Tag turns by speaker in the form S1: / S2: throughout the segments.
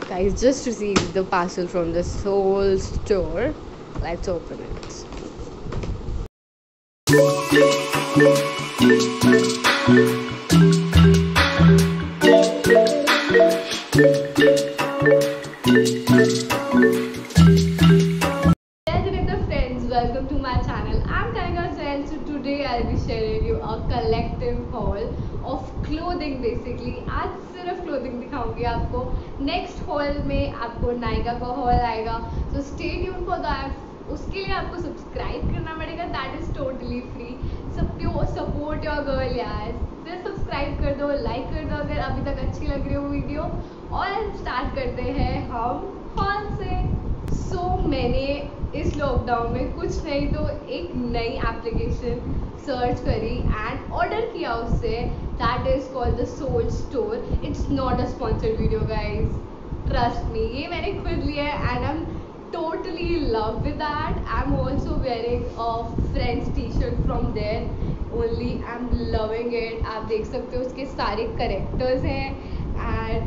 S1: Guys, just received the parcel from the Soul store. Let's open it. Welcome to my channel. I'm Kanika Sen. So today I'll be sharing you a collective haul of clothing basically. आज सिर्फ clothing दिखाऊंगी आपको. Next haul में आपको नायका का haul आएगा. So stay tuned for that. उसके लिए आपको सब्सक्राइब करना पड़ेगा. That is totally free. Support your girl यार. सिर्फ सब्सक्राइब कर दो, लाइक कर दो अगर अभी तक अच्छी लग रही हो वीडियो. और स्टार्ट करते हैं हम haul से. So मैंने इस लॉकडाउन में कुछ नहीं तो एक नई एप्लीकेशन सर्च करी एंड ऑर्डर किया उससे. That is called the soul store. It's not a sponsored video guys, trust me. ये मैंने खुद लिया है and I am totally love with that. I am also wearing a friends T shirt from there only. I am loving it. आप देख सकते हो उसके सारे करेक्टर्स हैं एंड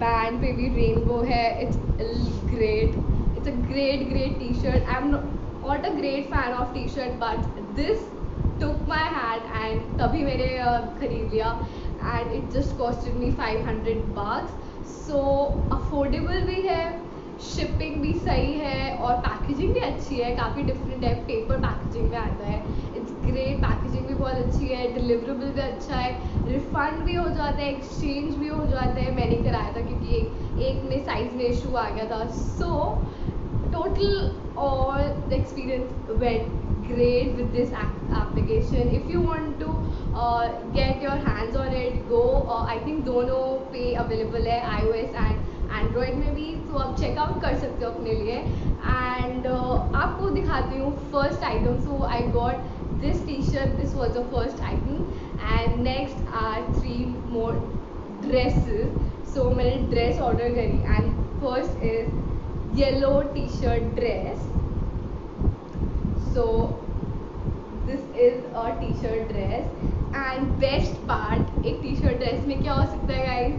S1: बैंड पे भी रेनबो है. It's great. It's a great t-shirt. I'm not a great fan of t-shirt, but this took my hand and तभी मैंने खरीद लिया and it just costed me $500. So affordable भी है, शिपिंग भी सही है और पैकेजिंग भी अच्छी है. काफ़ी डिफरेंट है, पेपर पैकेजिंग में आता है. It's great. पैकेजिंग भी बहुत अच्छी है, डिलीवरेबल भी अच्छा है, रिफंड भी हो जाता है, एक्सचेंज भी हो जाता है. मैंने कराया था क्योंकि एक में साइज में इशू आ गया था. सो total all the experience went great with this application. If you want to get your hands on it, go. I think दोनों पे अवेलेबल है, iOS and Android में भी. तो आप चेकआउट कर सकते हो अपने लिए. एंड आपको दिखाती हूँ first item. So I got this T-shirt. This was the first item and next are 3 more dresses. सो मैंने ड्रेस ऑर्डर करी and first is yellow t-shirt dress. So this is a t-shirt dress and best part एक t-shirt dress में क्या हो सकता है guys?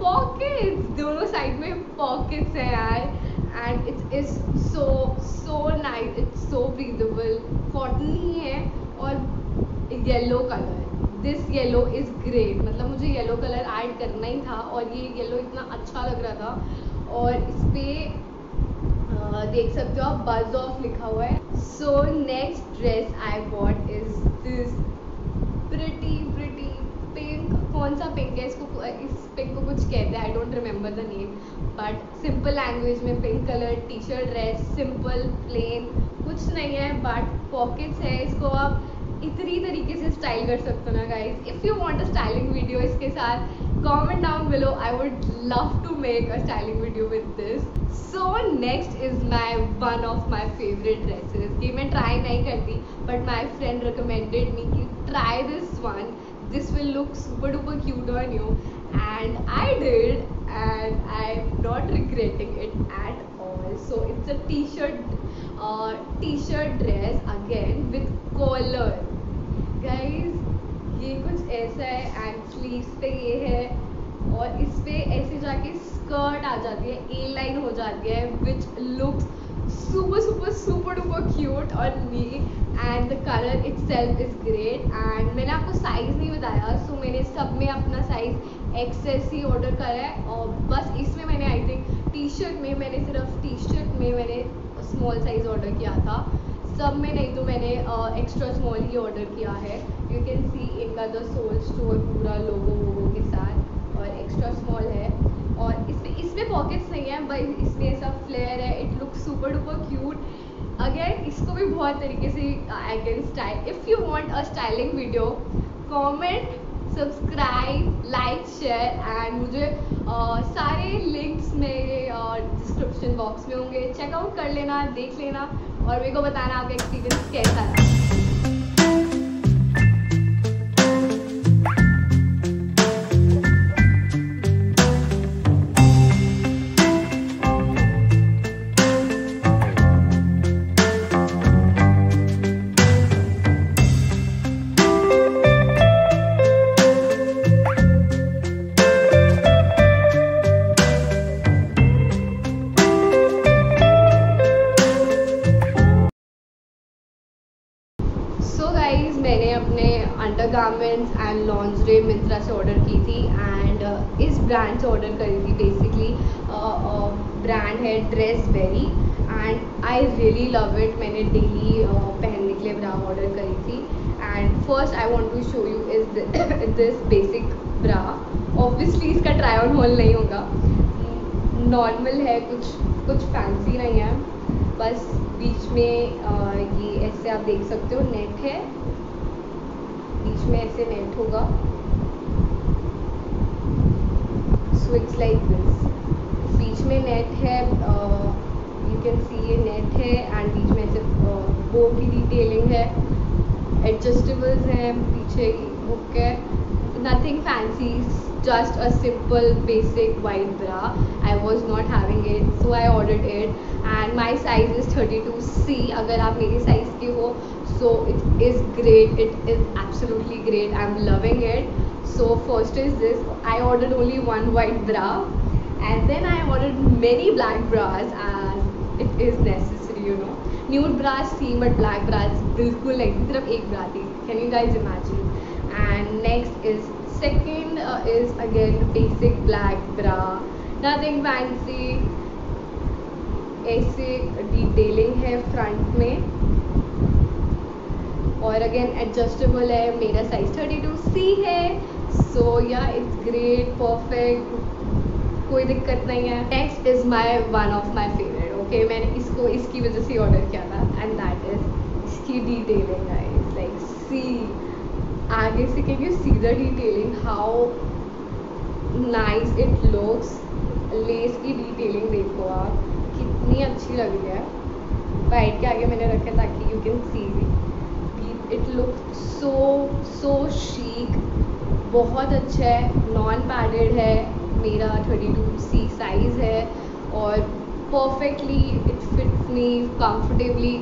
S1: Pockets. दोनों साइड में pockets हैं यार and it is so nice. It's so breathable. cotton ही है और yellow color. This yellow is great. मतलब मुझे yellow color ऐड करना ही था और ये yellow इतना अच्छा लग रहा था. और इस पे देख सकते हो आप बज ऑफ लिखा हुआ है. So next dress I bought is this pretty pink. कौन सा पिंक है? इसको इस पिंक को कुछ कहते हैं, I don't remember the name, but simple language में pink colour T-shirt dress. Simple plain कुछ नहीं है बट पॉकेट्स है. इसको आप इतनी तरीके से स्टाइल कर सकते हो ना guys. If you want a styling video इसके साथ, comment down below. I would love to make a styling video with this. So next is one of my favorite dresses. ये मैं try नहीं करती but my friend recommended me कि try this one. This will look super duper cute on you and I did and I'm not regretting it at all. So it's a t-shirt dress again with collar. Guys, ये कुछ ऐसा है and sleeves पे ये है और इस पे ऐसे जाके स्कर्ट आ जाती है, ए लाइन हो जाती है which looks super duper cute on me and the color itself is great. and मैंने आपको साइज़ नहीं बताया सो मैंने सब में अपना साइज़ एक्सेस ही ऑर्डर करा है और बस इसमें मैंने आई थिंक टी शर्ट में मैंने स्मॉल साइज़ ऑर्डर किया था. सब में नहीं तो मैंने एक्स्ट्रा स्मॉल ही ऑर्डर किया है. यू कैन सी इनका द सोल स्टोर पूरा लोगो के साथ और एक्स्ट्रा स्मॉल है और इसमें पॉकेट्स नहीं है बट इसमें ऐसा फ्लेयर है. It look super duper cute. Again इसको भी बहुत तरीके से I can style. If you want a styling video, comment, subscribe, like, share and मुझे सारे लिंक्स मेरे डिस्क्रिप्शन बॉक्स में होंगे. चेकआउट कर लेना, देख लेना और मेरे को बताना आपका एक्सपीरियंस कैसा रहा. मैंने अपने अंडरगारमेंट्स एंड लॉन्जरे मिंत्रा से ऑर्डर की थी एंड इस ब्रांड से ऑर्डर करी थी। बेसिकली ब्रांड है Dressberry and I really love it. मैंने डेली पहनने के लिए ब्रा ऑर्डर करी थी and first I want to show you is this basic bra. Obviously इसका ट्राई ऑन हॉल नहीं होगा, नॉर्मल है, कुछ फैंसी नहीं है। बस बीच में ये ऐसे आप देख सकते हो नेट है, बीच में ऐसे नेट होगा। सो इट्स लाइक दिस, बीच में नेट है, यू कैन सी ये नेट है एंड बीच में ऐसे बो की डिटेलिंग है, एडजस्टेबल्स हैं, पीछे हुक है, nothing fancy, just a simple basic white bra. I was not having it, so I ordered it and my size is 32C. अगर आप मेरी size के हो, so it is great, it is absolutely great, I'm loving it. So first is this, I ordered only one white bra and then I ordered many black bras as it is necessary, you know. Nude bras थी but black bras बिल्कुल नहीं थी, सिर्फ एक bra थी. Can you guys imagine? And next is second is again basic black bra, nothing fancy, ऐसे detailing है front में और अगेन एडजस्टेबल है। मेरा साइज 32C है, सो या इट्स ग्रेट, परफेक्ट, कोई दिक्कत नहीं है। Next is my one of my favourite. Okay, मैंने इसको इसकी वजह से ऑर्डर किया था एंड दैट इज इसकी डिटेलिंग है। इट्स लाइक सी, आगे से can you see the detailing, how nice it looks. Less की डिटेलिंग देखो आप, कितनी अच्छी लग रही है। वाइट के आगे मैंने रखा ताकि you can see it look so chic, बहुत अच्छा है। नॉन पैडेड है, मेरा 32C साइज़ है और perfectly it fits me comfortably.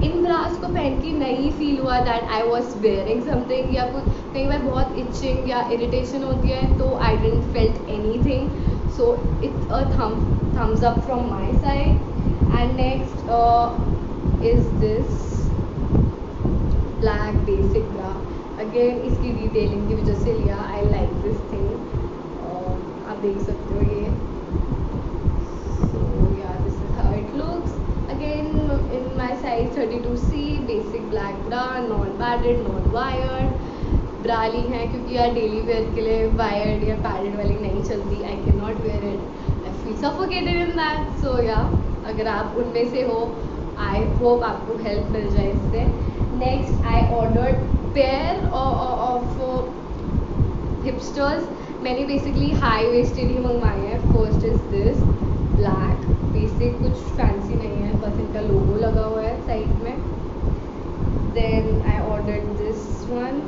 S1: इन ब्रास को पहन के नहीं फील हुआ that I was wearing something, या कुछ कई बार बहुत इचिंग या इरिटेशन होती है तो I didn't felt anything. So it's a thumbs up from my side. And next is this black basic bra, again इसकी डिटेलिंग की वजह से लिया। आई लाइक दिस थिंग, आप देख सकते हो ये। So yeah this is how it looks, again in my size 32C, basic black bra, non padded, non wired bra ली हैं क्योंकि यार डेली वेयर के लिए वायर्ड या पैडेड वाली नहीं चलती। I can not wear it, I feel suffocated in that. So yeah अगर आप उनमें से हो, आई होप आपको हेल्प मिल जाए इससे। Next I ordered pair of hipsters. मैंने बेसिकली हाई वेस्टेड ही मंगवाए हैं। First is this black basic, कुछ फैंसी नहीं है, बस इनका लोगो लगा हुआ है साइड में। Then I ordered this one,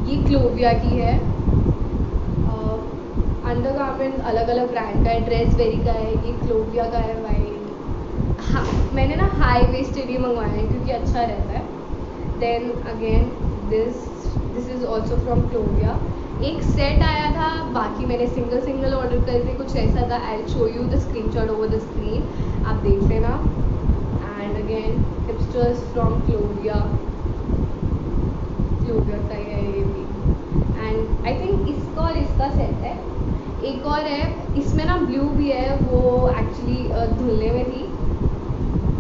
S1: ये क्लोविया की है। अंडरगारमेंट अलग अलग ब्रांड का है, ड्रेसबेरी का है, ये क्लोविया का है वाइट। हाँ, मैंने ना हाई वेस्टेड ही मंगवाए हैं क्योंकि अच्छा रहता है। Then again this is also from Clovia. एक सेट आया था, बाकी मैंने सिंगल ऑर्डर करे थे, कुछ ऐसा था। I show you the screenshot over the screen, आप देख लेना। And again hipsters from Clovia का है ये भी। एंड आई थिंक इसका और इसका सेट है। एक और है, इसमें ना ब्लू भी है, वो एक्चुअली धुलने में थी,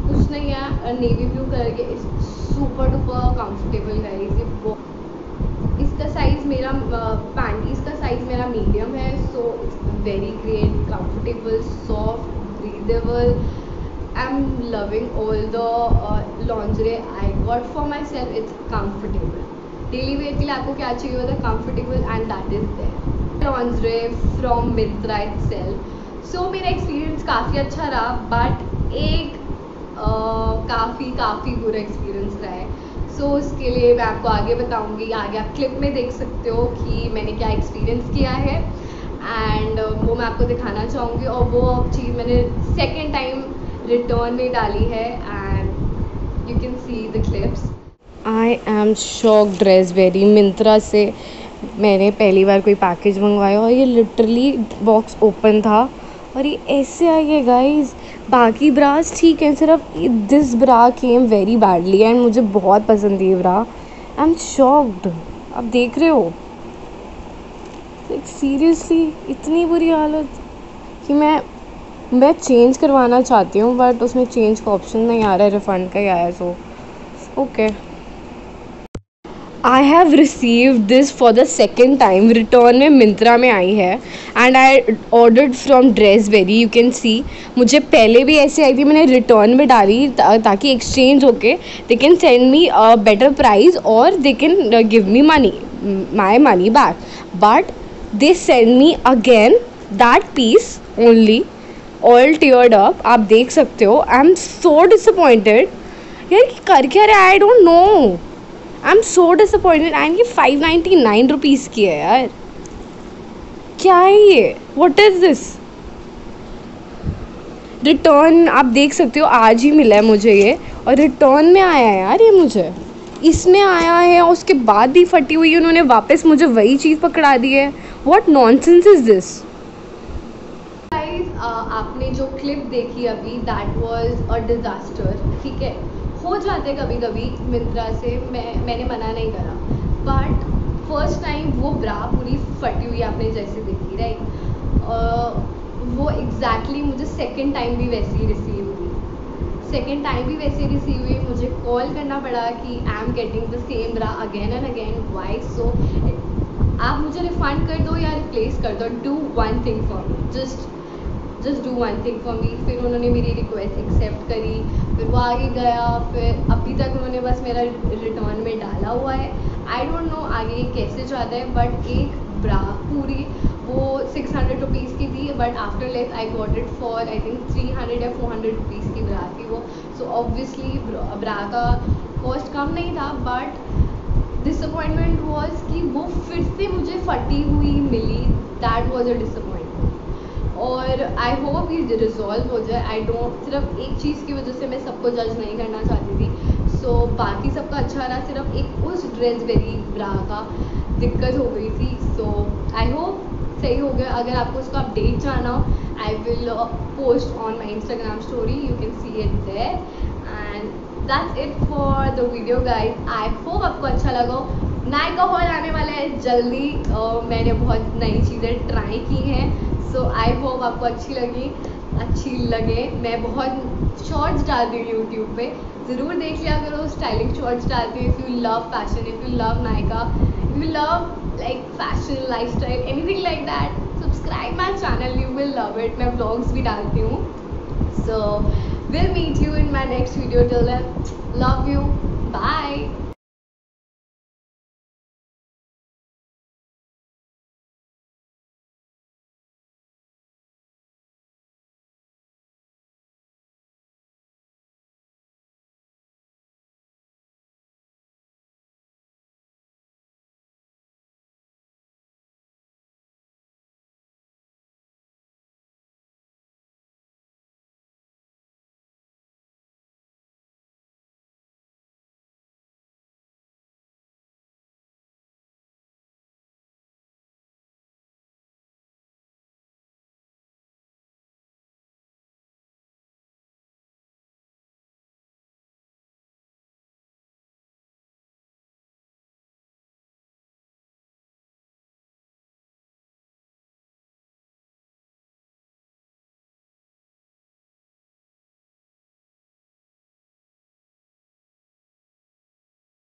S1: कुछ नहीं है, नेवी ब्लू कलर के, सुपर डुपर कंफर्टेबल है ये। इसका साइज़ मेरा पैंटीज़ का साइज़ मेरा मीडियम है, so it's very great, comfortable, soft, breathable. I am loving all the lingerie I got for myself. It's comfortable, daily wear के लिए आपको क्या चाहिए होता है, comfortable, and that is there. Lingerie from Myntra itself. So मेरा experience काफ़ी अच्छा रहा, बट एक काफ़ी बुरा एक्सपीरियंस रहा है। सो उसके लिए मैं आपको आगे बताऊंगी, आगे आप क्लिप में देख सकते हो कि मैंने क्या एक्सपीरियंस किया है एंड वो मैं आपको दिखाना चाहूँगी। और वो चीज़ मैंने सेकेंड टाइम रिटर्न में डाली है and you can see the clips. I am shock. Dressberry Myntra से मैंने पहली बार कोई पैकेज मंगवाया और ये लिटरली बॉक्स ओपन था और ये ऐसे आई है गाइस।
S2: बाकी ब्रास ठीक है, सिर्फ this bra came very badly and मुझे बहुत पसंद है ये ब्रा। I am shocked. आप देख रहे हो, लाइक सीरियसली इतनी बुरी हालत कि मैं चेंज करवाना चाहती हूँ बट उसमें चेंज का ऑप्शन नहीं आ रहा है, रिफ़ंड का ही आया। So okay, I have receive this for the second time. Return में मिंत्रा में आई है and I ordered from dress very, you can सी। मुझे पहले भी ऐसे आई थी, मैंने रिटर्न में डाली ताकि एक्सचेंज होके they can send me a better price और they can give me money, my money back. But they send me again that piece only, all torn up. आप देख सकते हो, आई एम सो डिसअपॉइंटेड। यार कर क्या रहा है, I don't know. I am so disappointed and ये 599 रुपीज़ की है यार। क्या है ये, वॉट इज़ दिस। रिटर्न आप देख सकते हो आज ही मिला है मुझे ये, और रिटर्न में आया है यार ये मुझे, इसमें आया है और उसके बाद भी फटी हुई उन्होंने वापस मुझे वही चीज़ पकड़ा दी है। What nonsense is this.
S1: आपने जो क्लिप देखी अभी, दैट वाज अ डिज़ास्टर। ठीक है, हो जाते कभी कभी मिंत्रा से, मैंने मना नहीं करा, बट फर्स्ट टाइम वो ब्रा पूरी फटी हुई आपने जैसे देखी, राइट। वो एग्जैक्टली मुझे सेकंड टाइम भी वैसे ही रिसीव हुई, सेकंड टाइम भी वैसे ही रिसीव हुई। मुझे कॉल करना पड़ा कि I am getting the same bra again and again, why so. आप मुझे रिफंड कर दो या रिप्लेस कर दो, do one thing for me, just do one thing for me. फिर उन्होंने मेरी रिक्वेस्ट एक्सेप्ट करी, फिर वो आगे गया, फिर अभी तक उन्होंने बस मेरा रिटर्न में डाला हुआ है। आई डोंट नो आगे कैसे जाता है, बट एक ब्रा पूरी वो 600 रुपीज़ की थी, but after less I got it for I think 300 या 400 रुपीज़ की ब्रा थी वो। सो ऑब्वियसली ब्रा का कॉस्ट कम नहीं था, बट डिसअपॉइंटमेंट वॉज कि वो फिर से मुझे फटी हुई मिली। That was a disappointment. और आई होप ये रिजॉल्व हो जाए। आई डोंट, सिर्फ एक चीज़ की वजह से मैं सबको जज नहीं करना चाहती थी। सो बाकी सबका अच्छा रहा, सिर्फ एक उस ड्रेस वेरी ब्रा का दिक्कत हो गई थी। सो आई होप सही हो गया। अगर आपको उसका अपडेट जानना हो, I will post on my Instagram story, you can see it there. And that's it for the video guys. I hope आपको अच्छा लगा हो। नायका हॉल आने वाला है जल्दी। मैंने बहुत नई चीज़ें ट्राई की हैं, सो आई होप आपको अच्छी लगे। मैं बहुत शॉर्ट्स डालती हूँ यूट्यूब पे, ज़रूर देख लिया करो। स्टाइलिंग शॉर्ट्स डालती हूँ। If you love fashion, if you love Nykaa, if you love like fashion, lifestyle, anything like that, subscribe my channel, you will love it. मैं व्लॉग्स भी डालती हूँ। So will meet you in my next video. Till then, love you, bye.